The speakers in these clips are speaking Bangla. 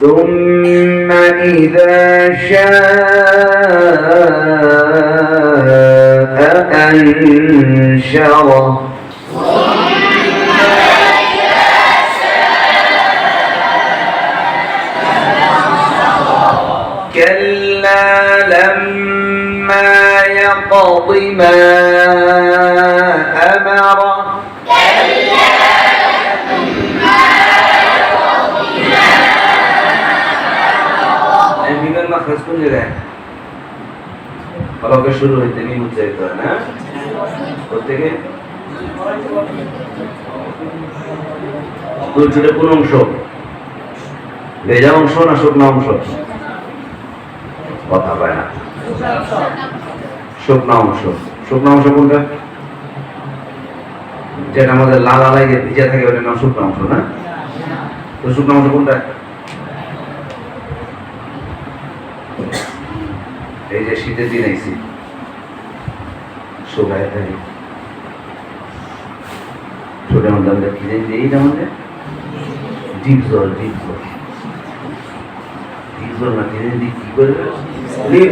ثم إذا شاء أنشره كلا لما يقض ما أمره মিমের মাখরাজ কোন জায়গায়? হরফের শুরু হইতে মিম উচ্চারিত হয় না? প্রত্যেকে দুইটা কোন অংশ? ভেজা অংশ না শুকনো অংশ? কথা পায় না। শুকনো অংশ। শুকনো অংশ কোনটা? যেটা আমাদের লাল আলাই ভিজে থাকে ওটার নাম শুকনো অংশ না? তো শুকনো অংশ কোনটা? এই যে শীতের দিন আইছি শুকায় থাকি ছোটের মধ্যে আমরা কি জানি এই আমাদের ডিপ জল না কি জানি কি করে লিপ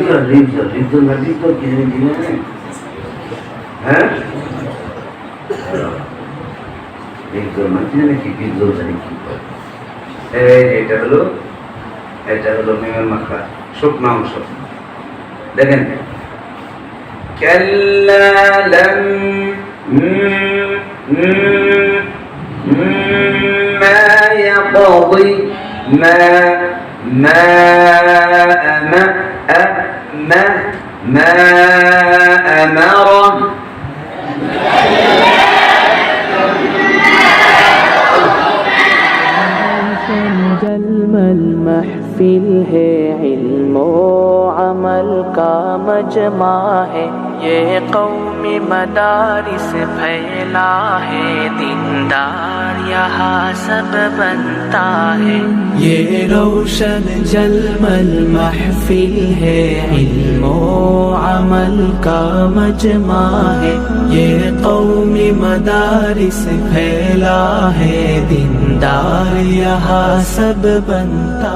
জল না কি জানি দিনে হ্যাঁ লিপ জল না কি জানি কি ডিপ জল জানি কি করে এটা হলো মিমের মাখা শুকনো অংশ দেখেন كلا لما يقضي ما أمره जलम महफिल है इल्म अमल का मजमा है ये कौमी मदारिस फैला है दीनदार यहाँ सब बनता है ये रोशन जलमल महफिल है इल्म अमल का मजमा है ये कौमी मदारिस फैला है दीनदार यहाँ सब बनता